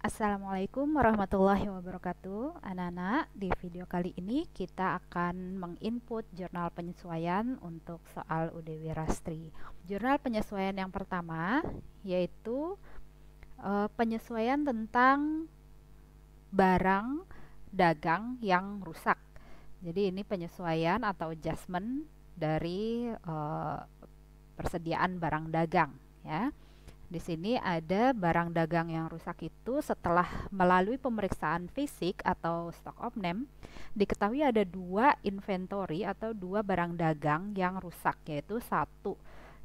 Assalamualaikum warahmatullahi wabarakatuh. Anak-anak, di video kali ini kita akan menginput jurnal penyesuaian untuk soal UDW Rastri. Jurnal penyesuaian yang pertama yaitu penyesuaian tentang barang dagang yang rusak. Jadi ini penyesuaian atau adjustment dari persediaan barang dagang, ya. Di sini ada barang dagang yang rusak itu setelah melalui pemeriksaan fisik atau stock of name, diketahui ada dua inventory atau dua barang dagang yang rusak, yaitu satu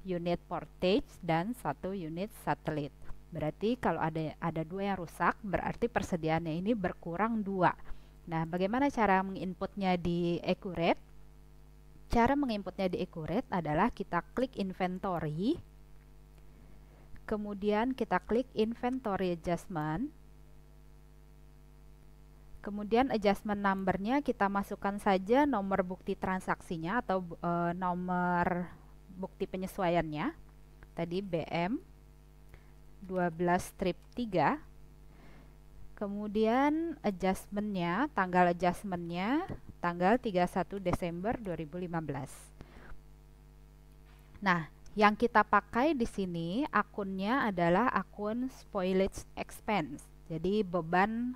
unit portage dan satu unit satelit. Berarti kalau ada dua yang rusak, berarti persediaannya ini berkurang dua. Nah, bagaimana cara menginputnya di Accurate? Cara menginputnya di Accurate adalah kita klik inventory, kemudian kita klik inventory adjustment, kemudian adjustment numbernya kita masukkan saja nomor bukti transaksinya atau nomor bukti penyesuaiannya, tadi BM 12-3, kemudian adjustmentnya, tanggal adjustmentnya tanggal 31 Desember 2015. Nah, yang kita pakai di sini akunnya adalah akun spoilage expense. Jadi beban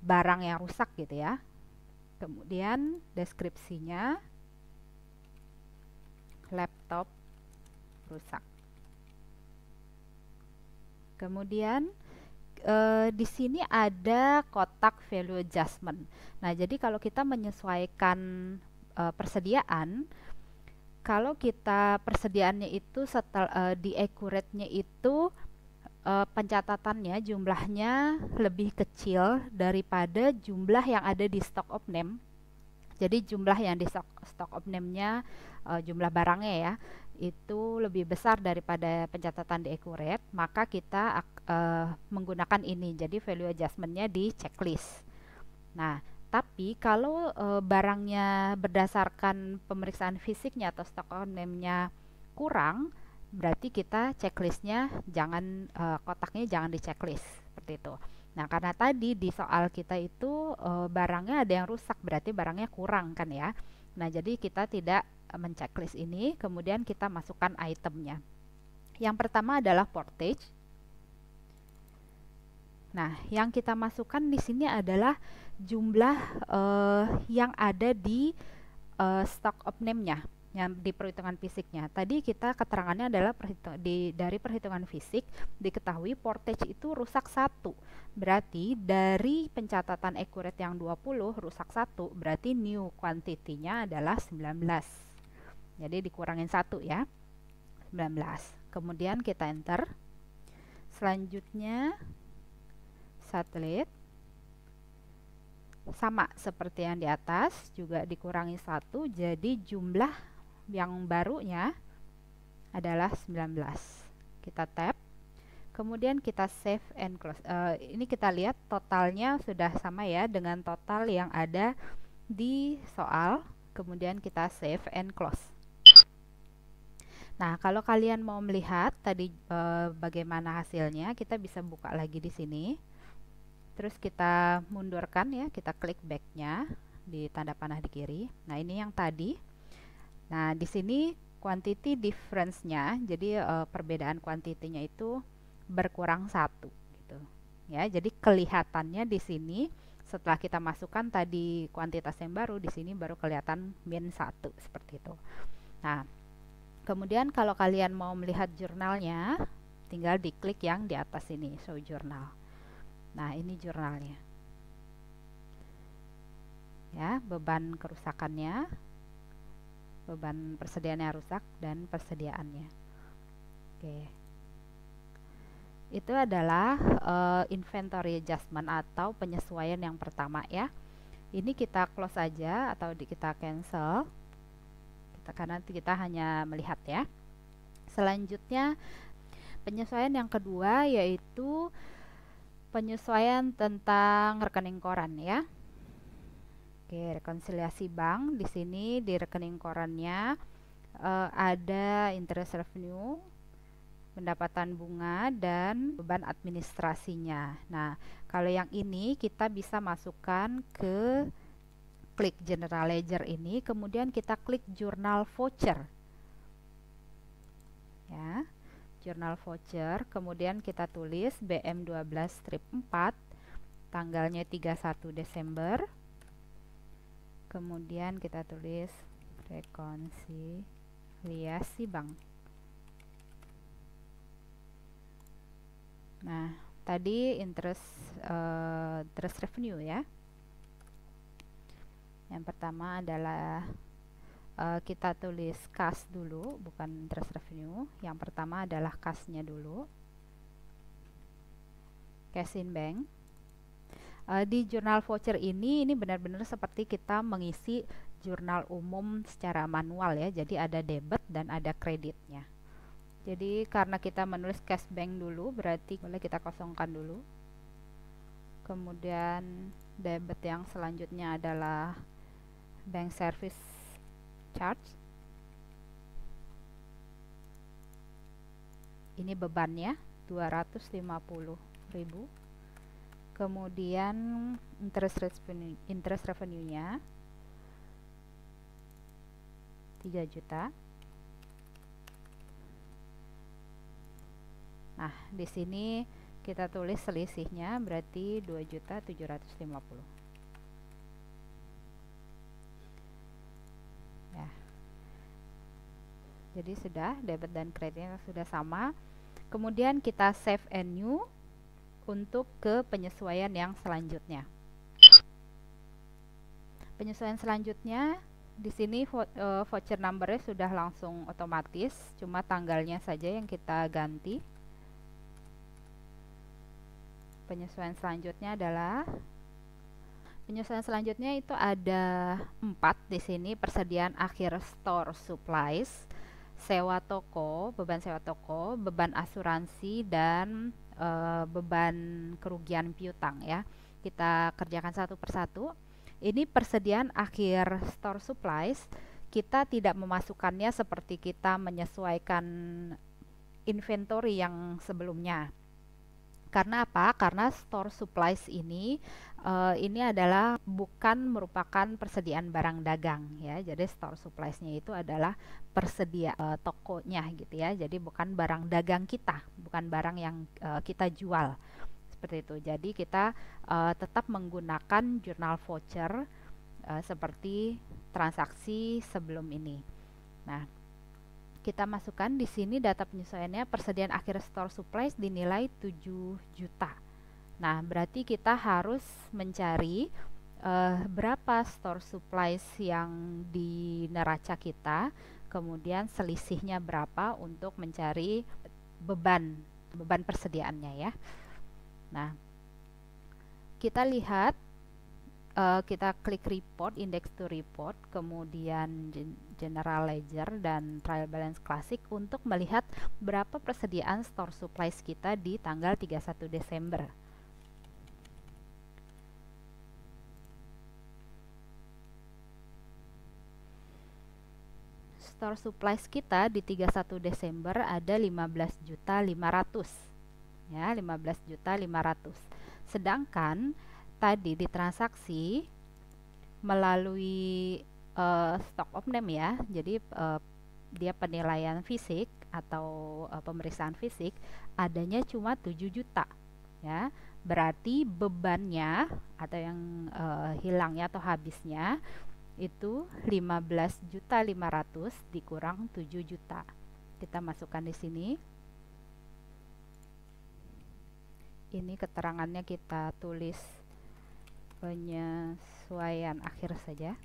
barang yang rusak gitu ya. Kemudian deskripsinya laptop rusak. Kemudian di sini ada kotak value adjustment. Nah, jadi kalau kita menyesuaikan persediaan, kalau kita persediaannya itu di accurate-nya itu pencatatannya jumlahnya lebih kecil daripada jumlah yang ada di stock of name. Jadi jumlah yang di stock of name-nya, jumlah barangnya ya, itu lebih besar daripada pencatatan di accurate, maka kita menggunakan ini. Jadi value adjustment-nya di checklist. Nah, tapi kalau barangnya berdasarkan pemeriksaan fisiknya atau stock on name-nya kurang, berarti kita checklistnya jangan, kotaknya jangan di checklist seperti itu. Nah, karena tadi di soal kita itu barangnya ada yang rusak, berarti barangnya kurang kan ya. Nah, jadi kita tidak menceklis ini, kemudian kita masukkan itemnya. Yang pertama adalah portage. Nah, yang kita masukkan di sini adalah jumlah yang ada di stock of name-nya, yang di perhitungan fisiknya. Tadi kita keterangannya adalah dari perhitungan fisik diketahui portage itu rusak 1. Berarti dari pencatatan accurate yang 20 rusak 1, berarti new quantity-nya adalah 19. Jadi dikurangin 1 ya, 19. Kemudian kita enter. Selanjutnya satelit sama seperti yang di atas, juga dikurangi 1, jadi jumlah yang barunya adalah 19. Kita tap, kemudian kita save and close. Ini kita lihat totalnya sudah sama ya dengan total yang ada di soal. Kemudian kita save and close. Nah, kalau kalian mau melihat tadi bagaimana hasilnya, kita bisa buka lagi di sini. Terus kita mundurkan ya, kita klik back-nya di tanda panah di kiri. Nah, ini yang tadi. Nah, di sini quantity difference-nya, jadi perbedaan kuantitinya itu berkurang 1 gitu. Ya, jadi kelihatannya di sini setelah kita masukkan tadi kuantitas yang baru, di sini baru kelihatan min 1 seperti itu. Nah, kemudian kalau kalian mau melihat jurnalnya, tinggal diklik yang di atas ini, show journal. Nah, ini jurnalnya. Ya, beban kerusakannya, beban persediaannya rusak, dan persediaannya. Oke. Itu adalah inventory adjustment atau penyesuaian yang pertama ya. Ini kita close aja atau kita cancel. Karena nanti kita hanya melihat ya. Selanjutnya penyesuaian yang kedua yaitu penyesuaian tentang rekening koran ya. Oke, rekonsiliasi bank. Di sini di rekening korannya ada interest revenue, pendapatan bunga, dan beban administrasinya. Nah, kalau yang ini kita bisa masukkan ke klik General Ledger ini, kemudian kita klik Jurnal Voucher. Ya, Jurnal Voucher, kemudian kita tulis BM12-4, tanggalnya 31 Desember. Kemudian kita tulis rekonsiliasi bank. Nah, tadi interest revenue ya. Yang pertama adalah kita tulis kas dulu, bukan interest revenue. Yang pertama adalah kasnya dulu. Cash in bank. Di jurnal voucher ini benar-benar seperti kita mengisi jurnal umum secara manual ya. Jadi ada debit dan ada kreditnya. Jadi karena kita menulis cash bank dulu, berarti boleh kita kosongkan dulu. Kemudian debit yang selanjutnya adalah bank service charge. Ini bebannya 250.000. Kemudian interest revenue-nya 3 juta. Nah, di sini kita tulis selisihnya berarti 2.750.000. Ya. Jadi sudah debit dan kreditnya sudah sama. Kemudian kita save and new untuk ke penyesuaian yang selanjutnya. Penyesuaian selanjutnya di sini voucher numbernya sudah langsung otomatis, cuma tanggalnya saja yang kita ganti. Penyesuaian selanjutnya itu ada 4 di sini: persediaan akhir store supplies, sewa toko, beban sewa toko, beban asuransi, dan beban kerugian piutang ya. Kita kerjakan satu persatu. Ini persediaan akhir store supplies, kita tidak memasukkannya seperti kita menyesuaikan inventory yang sebelumnya. Karena apa? Karena store supplies ini adalah bukan merupakan persediaan barang dagang ya. Jadi store supplies-nya itu adalah persedia tokonya gitu ya. Jadi bukan barang dagang kita, bukan barang yang kita jual. Seperti itu. Jadi kita tetap menggunakan jurnal voucher seperti transaksi sebelum ini. Nah, kita masukkan di sini data penyesuaiannya, persediaan akhir store supplies dinilai 7 juta. Nah, berarti kita harus mencari berapa store supplies yang di neraca kita, kemudian selisihnya berapa untuk mencari beban persediaannya ya. Nah, kita lihat, kita klik report, index to report, kemudian general ledger dan trial balance classic untuk melihat berapa persediaan store supplies kita di tanggal 31 Desember. Store supplies kita di 31 Desember ada 15.500.000 ya, 15.500.000. Sedangkan tadi di transaksi melalui stock of name ya, jadi dia penilaian fisik atau pemeriksaan fisik adanya cuma 7 juta ya. Berarti bebannya atau yang hilangnya atau habisnya itu 15.500.000 dikurang 7 juta. Kita masukkan di sini. Ini keterangannya kita tulis penyesuaian akhir saja.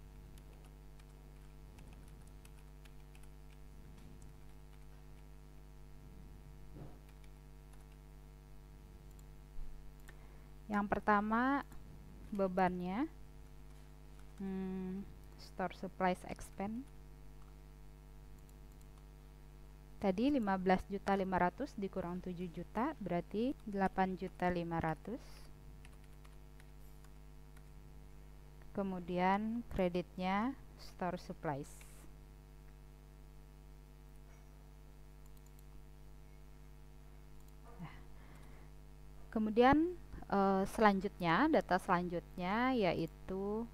Yang pertama bebannya store supplies expense tadi 15.500.000 dikurang 7 juta berarti 8.500.000. Kemudian kreditnya store supplies Kemudian selanjutnya, data selanjutnya yaitu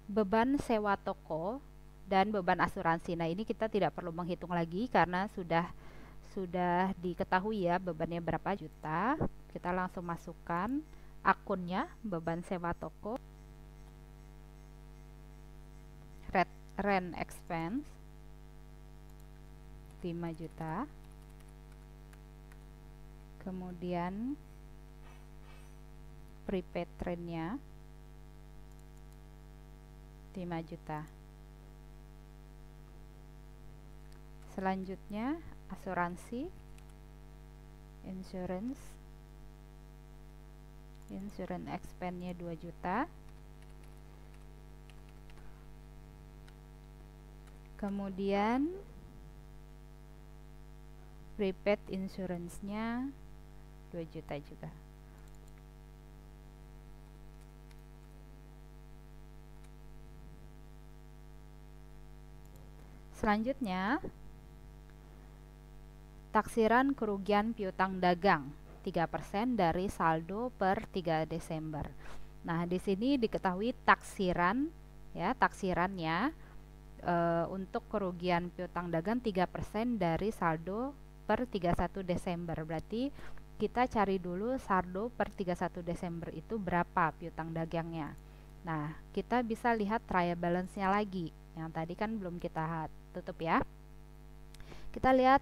beban sewa toko dan beban asuransi. Nah, ini kita tidak perlu menghitung lagi karena sudah diketahui ya bebannya berapa juta. Kita langsung masukkan akunnya, beban sewa toko, rent expense 5 juta. Kemudian prepaid rent-nya 5 juta. Selanjutnya asuransi, insurance expense-nya 2 juta. Kemudian prepaid insurance-nya 2 juta juga. Selanjutnya taksiran kerugian piutang dagang 3% dari saldo per 3 Desember. Nah, di sini diketahui taksiran ya, taksirannya untuk kerugian piutang dagang 3% dari saldo per 31 Desember. Berarti kita cari dulu saldo per 31 Desember itu berapa piutang dagangnya. Nah, kita bisa lihat trial balance-nya lagi. Yang tadi kan belum kita tutup ya. Kita lihat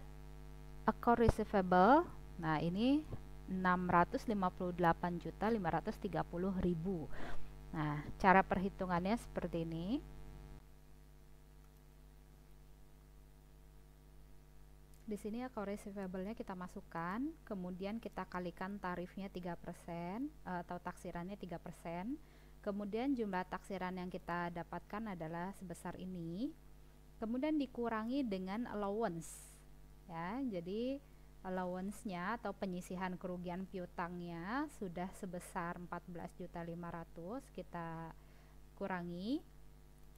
account receivable. Nah, ini 658.530.000. Nah, cara perhitungannya seperti ini. Di sini account receivable-nya kita masukkan, kemudian kita kalikan tarifnya 3% atau taksirannya 3%. Kemudian jumlah taksiran yang kita dapatkan adalah sebesar ini. Kemudian dikurangi dengan allowance. Ya, jadi allowance-nya atau penyisihan kerugian piutangnya sudah sebesar 14.500.000, kita kurangi.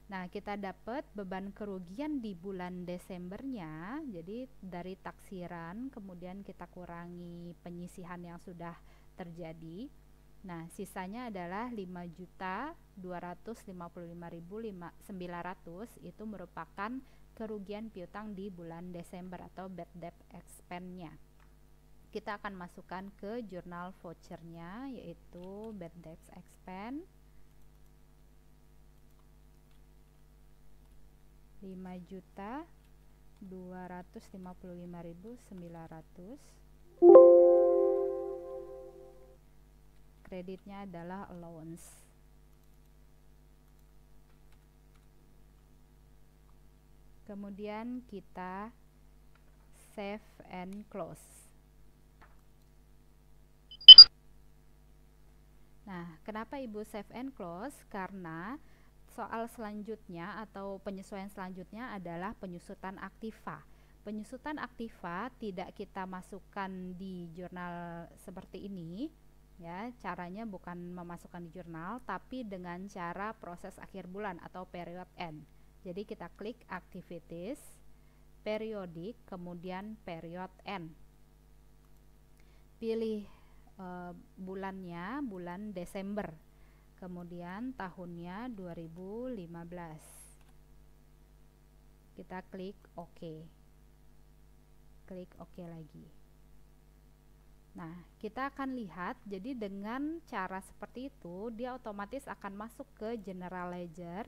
Nah, kita dapat beban kerugian di bulan Desembernya. Jadi dari taksiran kemudian kita kurangi penyisihan yang sudah terjadi. Nah, sisanya adalah 5.255.900. Itu merupakan kerugian piutang di bulan Desember atau bad debt expense-nya. Kita akan masukkan ke jurnal voucher-nya, yaitu bad debt expense 5.255.900. Kreditnya adalah allowance. Kemudian kita save and close. Nah, kenapa Ibu save and close? Karena soal selanjutnya atau penyesuaian selanjutnya adalah penyusutan aktiva. Penyusutan aktiva tidak kita masukkan di jurnal seperti ini. Ya, caranya bukan memasukkan di jurnal, tapi dengan cara proses akhir bulan atau period end. Jadi kita klik activities, periodic, kemudian period end. Pilih bulannya, bulan Desember. Kemudian tahunnya 2015. Kita klik OK. Klik OK lagi. Nah, kita akan lihat, jadi dengan cara seperti itu, dia otomatis akan masuk ke General Ledger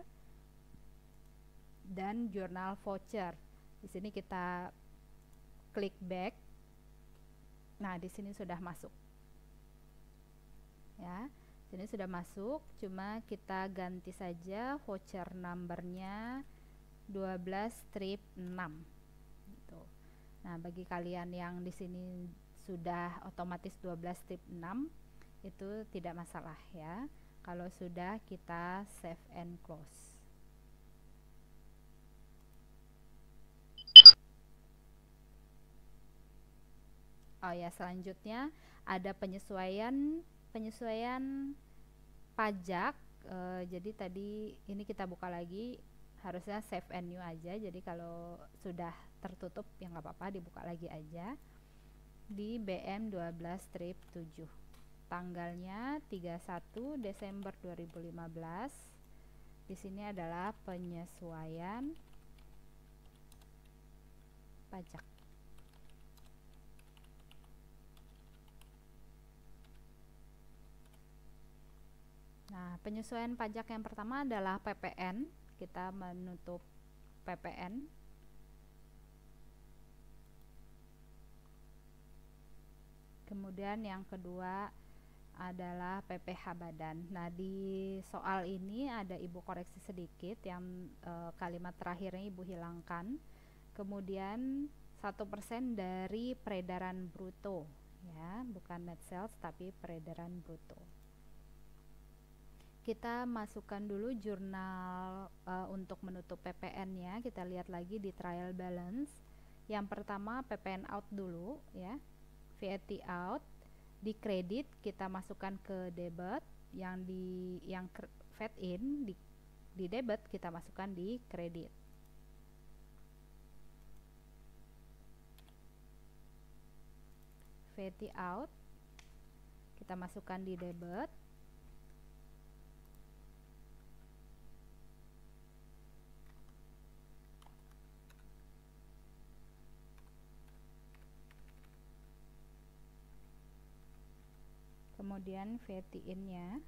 dan Jurnal Voucher. Di sini kita klik back. Nah, di sini sudah masuk. Ya, sini sudah masuk, cuma kita ganti saja voucher numbernya 12-6. Gitu. Nah, bagi kalian yang di sini sudah otomatis 12-6 itu tidak masalah ya. Kalau sudah, kita save and close. Oh ya, selanjutnya ada penyesuaian pajak. Jadi tadi ini kita buka lagi, harusnya save and new aja. Jadi kalau sudah tertutup ya nggak apa-apa, dibuka lagi aja. di BM 12-7. Tanggalnya 31 Desember 2015. Di sini adalah penyesuaian pajak. Nah, penyesuaian pajak yang pertama adalah PPN. Kita menutup PPN. Kemudian yang kedua adalah PPh badan. Nah, di soal ini ada Ibu koreksi sedikit yang kalimat terakhirnya Ibu hilangkan. Kemudian 1% dari peredaran bruto, ya, bukan net sales tapi peredaran bruto. Kita masukkan dulu jurnal untuk menutup PPN-nya. Kita lihat lagi di trial balance. Yang pertama PPN out dulu, ya. VAT out. Di kredit kita masukkan ke debit, yang VAT in di debit kita masukkan di kredit. VAT out kita masukkan di debit. Kemudian VAT in-nya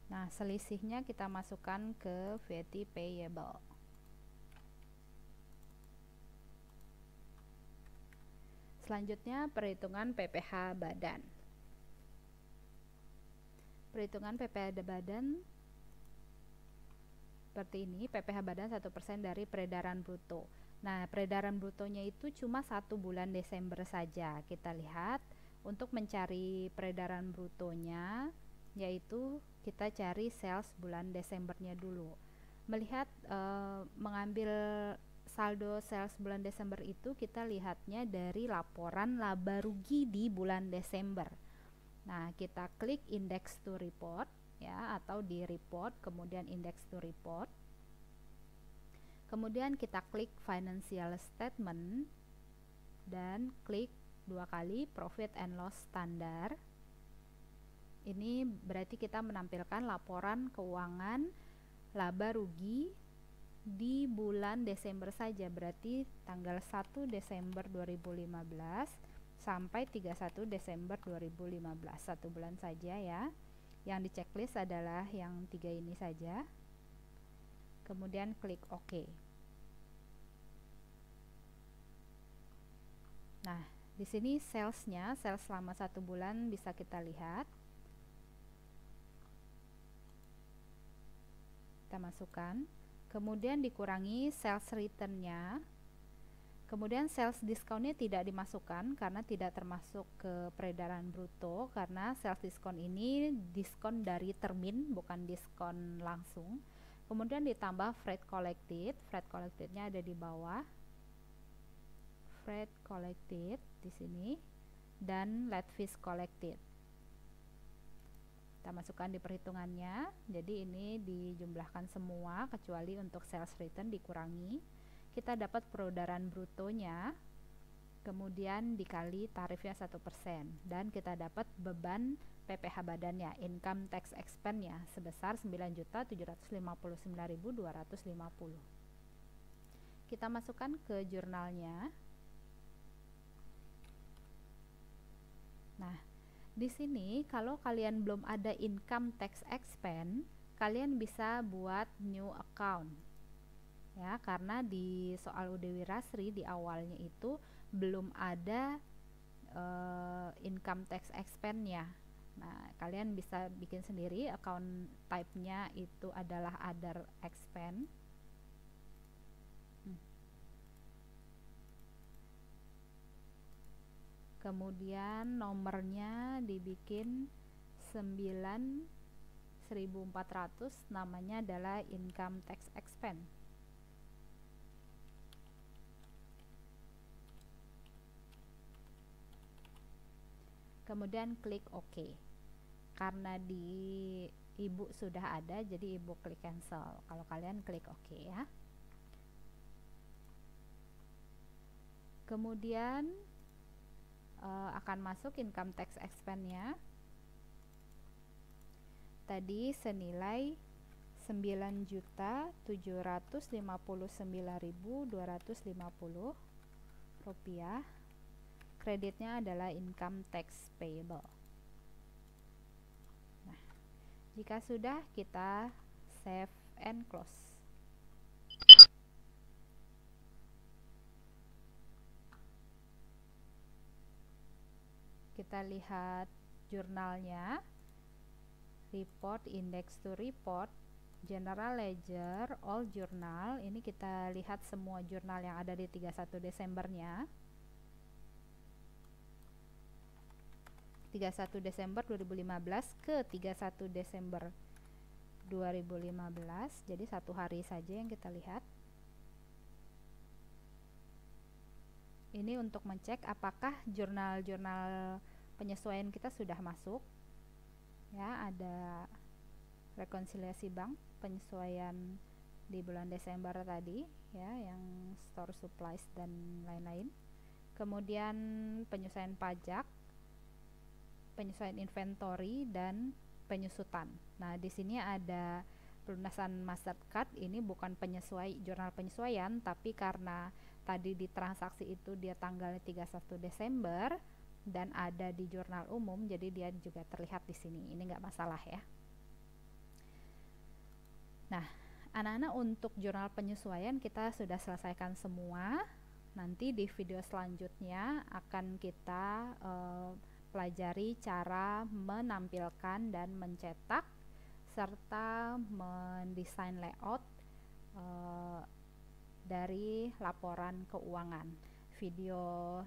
nah, selisihnya kita masukkan ke VAT payable. Selanjutnya perhitungan PPh badan. Perhitungan PPh badan seperti ini. PPh badan 1% dari peredaran bruto. Nah, peredaran brutonya itu cuma 1 bulan Desember saja. Kita lihat untuk mencari peredaran brutonya, yaitu kita cari sales bulan Desembernya dulu. Melihat mengambil saldo sales bulan Desember itu, kita lihatnya dari laporan laba rugi di bulan Desember. Nah, kita klik index to report, ya, atau di report kemudian index to report. Kemudian kita klik financial statement dan klik 2 kali profit and loss standar. Ini berarti kita menampilkan laporan keuangan laba rugi di bulan Desember saja, berarti tanggal 1 Desember 2015 sampai 31 Desember 2015, 1 bulan saja, ya. Yang di checklist adalah yang 3 ini saja. Kemudian klik OK. Nah, di sini salesnya, sales selama 1 bulan bisa kita lihat. Kita masukkan. Kemudian dikurangi sales return-nya. Kemudian sales discount-nya tidak dimasukkan karena tidak termasuk ke peredaran bruto, karena sales discount ini diskon dari termin, bukan diskon langsung. Kemudian ditambah freight collected. Freight collected-nya ada di bawah. Freight collected di sini dan late fees collected. Kita masukkan di perhitungannya. Jadi ini dijumlahkan semua kecuali untuk sales return dikurangi. Kita dapat peredaran brutonya, kemudian dikali tarifnya 1%, dan kita dapat beban PPh badannya, income tax expense-nya sebesar 9.759.250. Kita masukkan ke jurnalnya. Nah, di sini kalau kalian belum ada income tax expense, kalian bisa buat new account, ya, karena di soal UD Wirasri di awalnya itu belum ada income tax expense-nya. Nah, kalian bisa bikin sendiri. Account type-nya itu adalah other expense. Kemudian nomornya dibikin 9.400, namanya adalah income tax expense. Kemudian klik OK. karena di ibu sudah ada, jadi ibu klik cancel. Kalau kalian klik OK ya. Kemudian akan masuk income tax expense-nya. Tadi senilai 9.759.250 rupiah. Kreditnya adalah income tax payable. Nah, jika sudah, kita save and close. Kita lihat jurnalnya, report, index to report, general ledger, all jurnal. Ini kita lihat semua jurnal yang ada di 31 Desembernya. 31 Desember 2015 ke 31 Desember 2015. Jadi satu hari saja yang kita lihat. Ini untuk mencek apakah jurnal-jurnal penyesuaian kita sudah masuk. Ya, ada rekonsiliasi bank penyesuaian di bulan Desember tadi ya, yang store supplies dan lain-lain. Kemudian penyesuaian pajak, penyesuaian inventory, dan penyusutan. Nah, di sini ada pelunasan Mastercard. Ini bukan jurnal penyesuaian, tapi karena tadi di transaksi itu dia tanggalnya 31 Desember dan ada di jurnal umum, jadi dia juga terlihat di sini. Ini nggak masalah ya. Nah, anak-anak, untuk jurnal penyesuaian kita sudah selesaikan semua. Nanti di video selanjutnya akan kita pelajari cara menampilkan dan mencetak serta mendesain layout dari laporan keuangan. Video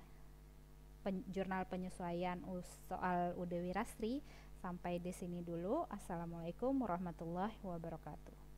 jurnal penyesuaian soal UD Wirastri sampai di sini dulu. Assalamualaikum warahmatullahi wabarakatuh.